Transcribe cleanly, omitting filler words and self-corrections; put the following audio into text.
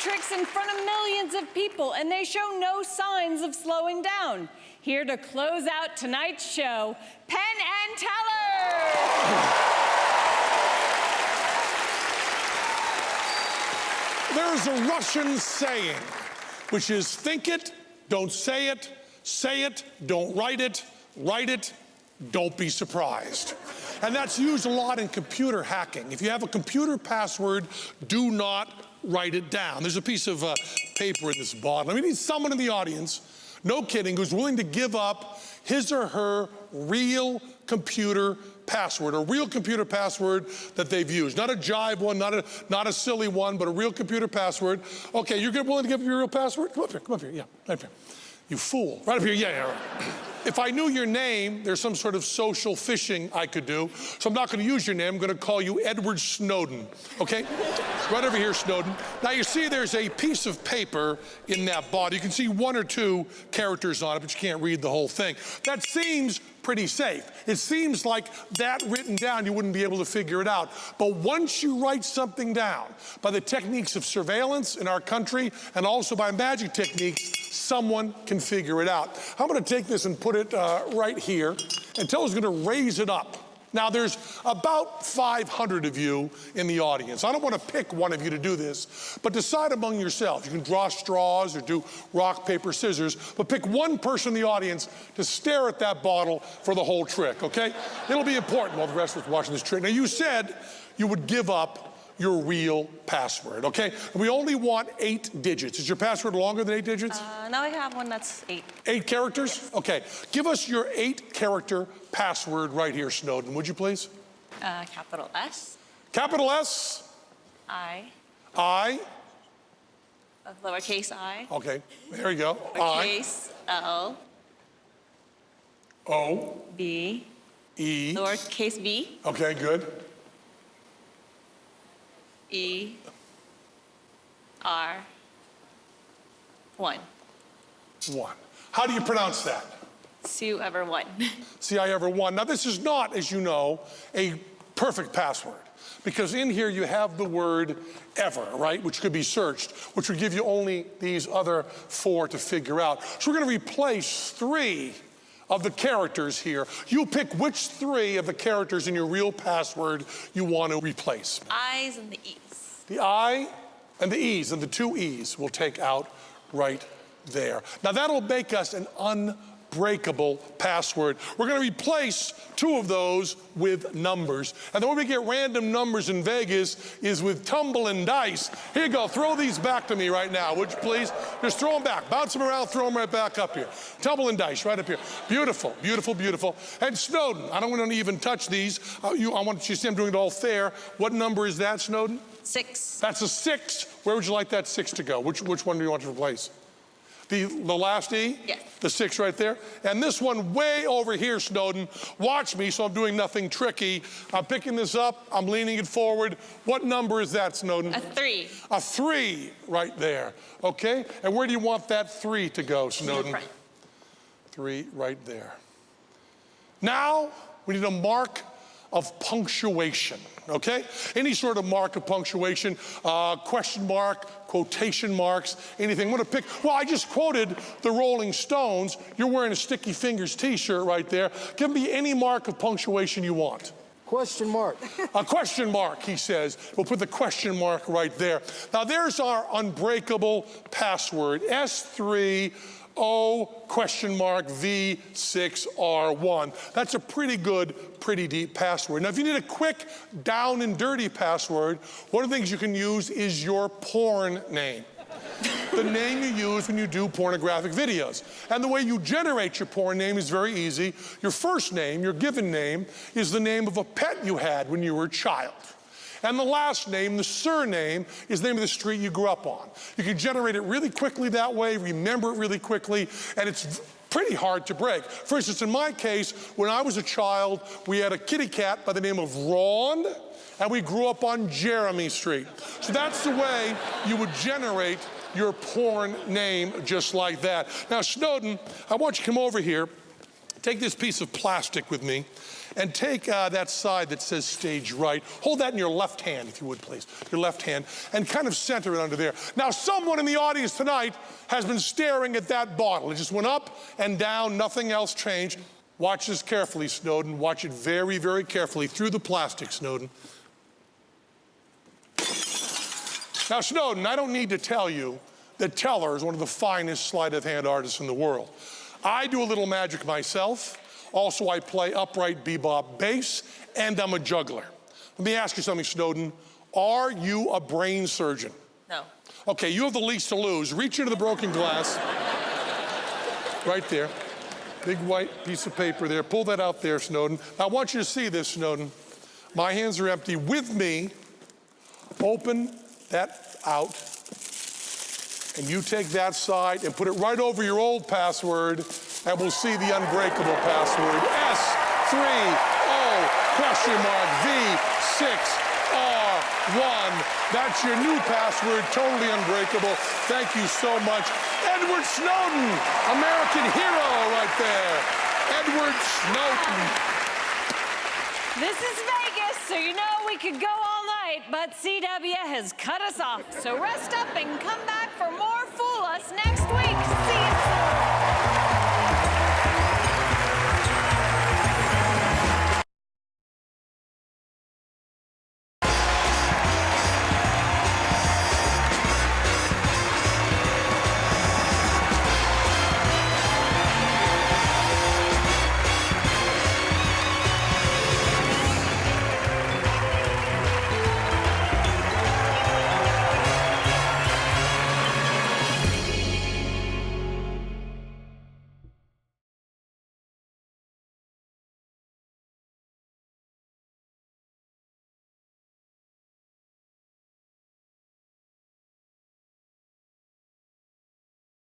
tricks in front of millions of people, and they show no signs of slowing down. Here to close out tonight's show, Penn and Teller. There's a Russian saying, which is think it, don't say it, don't write it, don't be surprised. And that's used a lot in computer hacking. If you have a computer password, do not write it down. There's a piece of paper in this bottle. I mean, need someone in the audience, no kidding, who's willing to give up his or her real computer password, a real computer password that they've used. Not a jive one, not a silly one, but a real computer password. Okay, you're willing to give up your real password? Come up here, yeah, right up here. You fool. Right up here, yeah, right. If I knew your name, there's some sort of social phishing I could do. So I'm not going to use your name. I'm going to call you Edward Snowden, okay? Right over here, Snowden. Now, you see there's a piece of paper in that bottle. You can see one or two characters on it, but you can't read the whole thing. That seems pretty safe. It seems like that written down, you wouldn't be able to figure it out. But once you write something down, by the techniques of surveillance in our country and also by magic techniques, someone can figure it out. I'm going to take this and put it right here, and Teller's going to raise it up. Now, there's about 500 of you in the audience. I don't want to pick one of you to do this, but decide among yourselves. You can draw straws or do rock, paper, scissors, but pick one person in the audience to stare at that bottle for the whole trick, okay? It'll be important while the rest of us watching this trick. Now, you said you would give up your real password, okay? And we only want 8 digits. Is your password longer than 8 digits? Now I have one that's 8. 8 characters? Yes. Okay. Give us your 8-character password right here, Snowden, would you please? Capital S. Capital S. I. Lowercase I. Okay, there you go. Lowercase L. O. B. E. Lowercase b. Okay, good. E. R. 1. 1. How do you pronounce that? See you ever won. See, I ever won. Now, this is not, as you know, a perfect password, because in here you have the word ever, right, which could be searched, which would give you only these other 4 to figure out. So we're going to replace 3 of the characters here. You pick which 3 of the characters in your real password you want to replace. I's and the E's. The I and the E's, and the 2 E's we'll take out right there. Now, that'll make us an unbreakable password. We're going to replace 2 of those with numbers. And the way we get random numbers in Vegas is with tumble and dice. Here you go. Throw these back to me right now, would you please? Just throw them back. Bounce them around, throw them right back up here. Tumble and dice right up here. Beautiful, beautiful, beautiful. And Snowden, I don't want to even touch these. I want you to see I'm doing it all fair. What number is that, Snowden? 6. That's a 6. Where would you like that 6 to go? Which one do you want to replace? The last E? Yes. The 6 right there. And this one way over here, Snowden. Watch me, so I'm doing nothing tricky. I'm picking this up. I'm leaning it forward. What number is that, Snowden? A 3. A 3 right there. Okay? And where do you want that 3 to go, Snowden? 3 right there. Now, we need a mark of punctuation, okay? Any sort of mark of punctuation, question mark, quotation marks, anything. I'm gonna pick, well, I just quoted the Rolling Stones. You're wearing a Sticky Fingers t-shirt right there. Give me any mark of punctuation you want. Question mark. A question mark, he says. We'll put the question mark right there. Now, there's our unbreakable password, S3, O question mark V6R1. That's a pretty good, pretty deep password. Now, if you need a quick down and dirty password, one of the things you can use is your porn name. The name you use when you do pornographic videos. And the way you generate your porn name is very easy. Your first name, your given name, is the name of a pet you had when you were a child. And the last name, the surname, is the name of the street you grew up on. You can generate it really quickly that way, remember it really quickly, and it's pretty hard to break. For instance, in my case, when I was a child, we had a kitty cat by the name of Ron, and we grew up on Jeremy Street. So that's the way you would generate your porn name, just like that. Now, Snowden, I want you to come over here, take this piece of plastic with me, And take that side that says stage right. Hold that in your left hand, if you would, please. Your left hand. And kind of center it under there. Now, someone in the audience tonight has been staring at that bottle. It just went up and down. Nothing else changed. Watch this carefully, Snowden. Watch it very, very carefully through the plastic, Snowden. Now, Snowden, I don't need to tell you that Teller is one of the finest sleight of hand artists in the world. I do a little magic myself. Also, I play upright bebop bass, and I'm a juggler. Let me ask you something, Snowden. Are you a brain surgeon? No. Okay, you have the least to lose. Reach into the broken glass. Right there. Big white piece of paper there. Pull that out there, Snowden. Now, I want you to see this, Snowden. My hands are empty. With me, open that out. And you take that side and put it right over your old password, and we'll see the unbreakable password. S3O V6R1. That's your new password, totally unbreakable. Thank you so much. Edward Snowden, American hero right there. Edward Snowden. This is Vegas, so you know we could go all night, but CW has cut us off. So rest up and come back for more Fool Us next week.